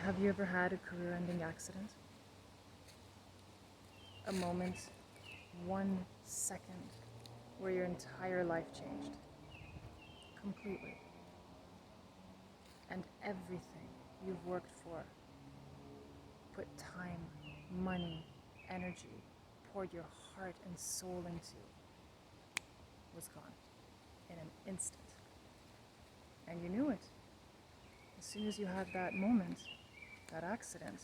Have you ever had a career-ending accident? A moment, 1 second, where your entire life changed completely, and everything you've worked for, put time, money, energy, poured your heart and soul into, was gone in an instant. And you knew it. As soon as you had that moment, that accident,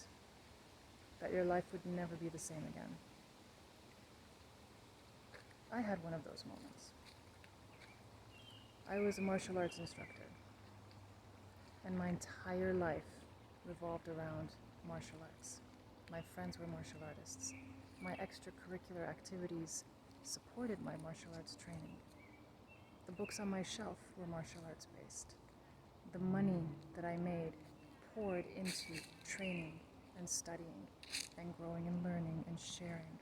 that your life would never be the same again. I had one of those moments. I was a martial arts instructor, and my entire life revolved around martial arts. My friends were martial artists. My extracurricular activities supported my martial arts training. The books on my shelf were martial arts based. The money that I made poured into training and studying and growing and learning and sharing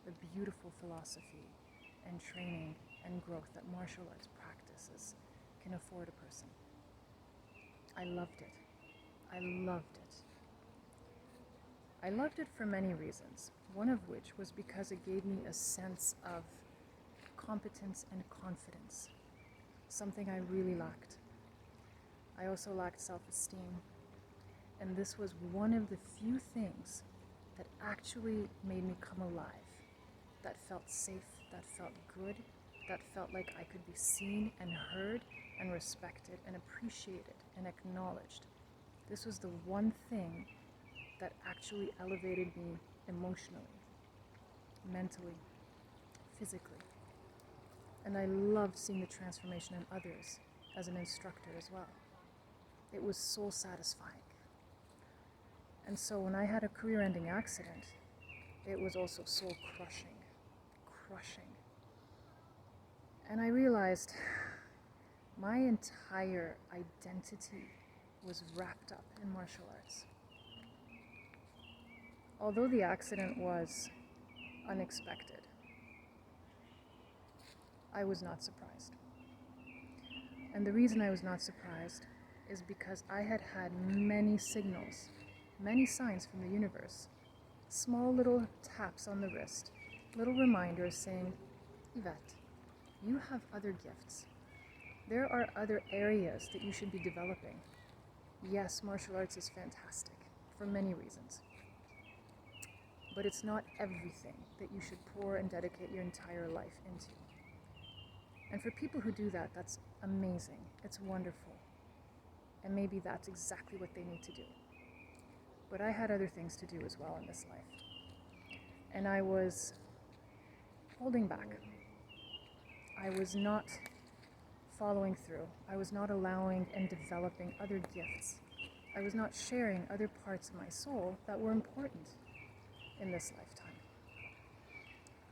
the beautiful philosophy and training and growth that martial arts practices can afford a person. I loved it. I loved it. I loved it for many reasons, one of which was because it gave me a sense of competence and confidence, something I really lacked. I also lacked self-esteem, and this was one of the few things that actually made me come alive, that felt safe, that felt good, that felt like I could be seen and heard and respected and appreciated and acknowledged. This was the one thing that actually elevated me emotionally, mentally, physically. And I loved seeing the transformation in others as an instructor as well. It was soul satisfying. And so when I had a career-ending accident, it was also soul crushing. And I realized my entire identity was wrapped up in martial arts. Although the accident was unexpected, I was not surprised. And the reason I was not surprised is because I had had many signals, many signs from the universe, small little taps on the wrist, little reminders saying, Yvette, you have other gifts. There are other areas that you should be developing. Yes, martial arts is fantastic for many reasons, but it's not everything that you should pour and dedicate your entire life into. And for people who do that, that's amazing. It's wonderful. And maybe that's exactly what they need to do. But I had other things to do as well in this life. And I was holding back. I was not following through. I was not allowing and developing other gifts. I was not sharing other parts of my soul that were important in this lifetime.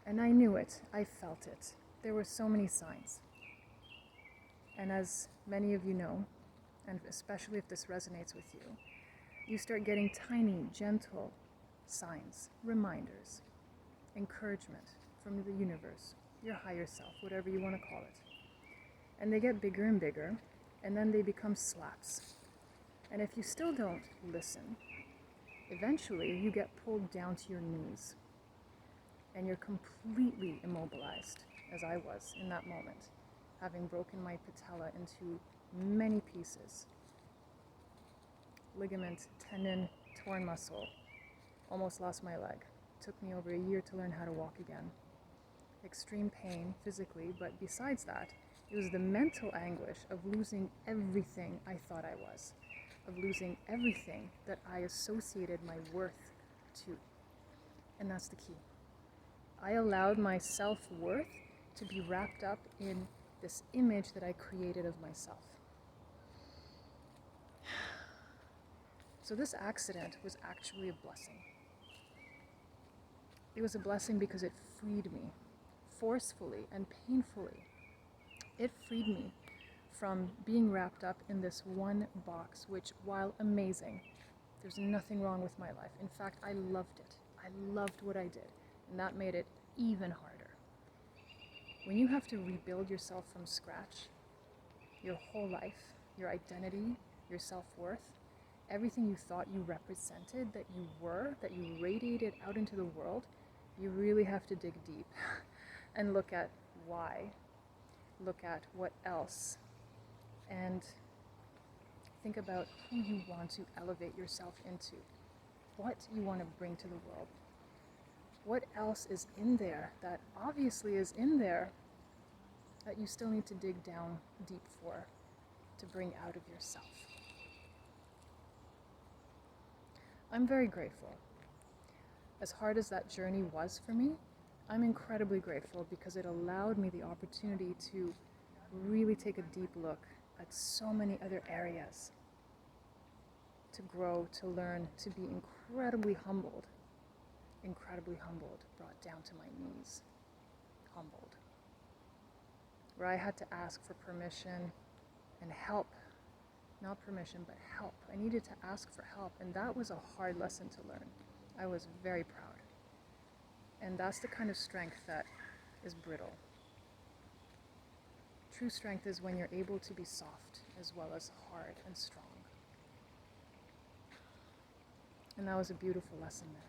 And I knew it. I felt it. There were so many signs. And as many of you know, and especially if this resonates with you, you start getting tiny, gentle signs, reminders, encouragement from the universe, your higher self, whatever you want to call it. And they get bigger and bigger, and then they become slaps. And if you still don't listen, eventually you get pulled down to your knees, and you're completely immobilized, as I was in that moment, having broken my patella into many pieces. Ligament, tendon, torn muscle, almost lost my leg. Took me over a year to learn how to walk again. Extreme pain physically, but besides that, it was the mental anguish of losing everything I thought I was, of losing everything that I associated my worth to. And that's the key. I allowed my self-worth to be wrapped up in this image that I created of myself. So this accident was actually a blessing. It was a blessing because it freed me, forcefully and painfully. It freed me from being wrapped up in this one box, which, while amazing, there's nothing wrong with my life. In fact, I loved it. I loved what I did, and that made it even harder. When you have to rebuild yourself from scratch, your whole life, your identity, your self-worth, everything you thought you represented, that you were, that you radiated out into the world, you really have to dig deep and look at why, look at what else, and think about who you want to elevate yourself into, what you want to bring to the world. What else is in there that obviously is in there that you still need to dig down deep for, to bring out of yourself? I'm very grateful. As hard as that journey was for me, I'm incredibly grateful because it allowed me the opportunity to really take a deep look at so many other areas, to grow, to learn, to be incredibly humbled, brought down to my knees, humbled, where I had to ask for permission and help. Not permission, but help. I needed to ask for help, and that was a hard lesson to learn. I was very proud. And that's the kind of strength that is brittle. True strength is when you're able to be soft as well as hard and strong. And that was a beautiful lesson there.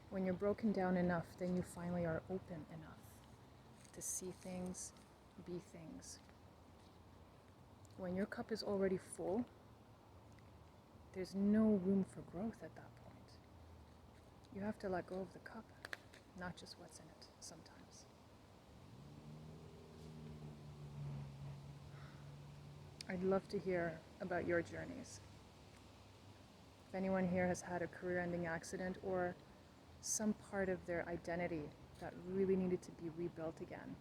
When you're broken down enough, then you finally are open enough to see things, be things. When your cup is already full, there's no room for growth at that point. You have to let go of the cup, not just what's in it sometimes. I'd love to hear about your journeys. If anyone here has had a career-ending accident or some part of their identity that really needed to be rebuilt again,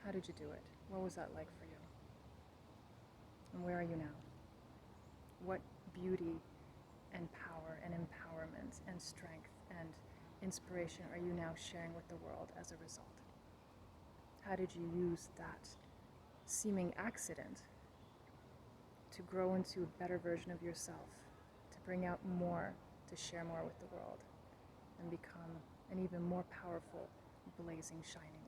how did you do it? What was that like for you? And where are you now? What beauty and power and empowerment and strength and inspiration are you now sharing with the world as a result? How did you use that seeming accident to grow into a better version of yourself, to bring out more, to share more with the world, and become an even more powerful, blazing, shining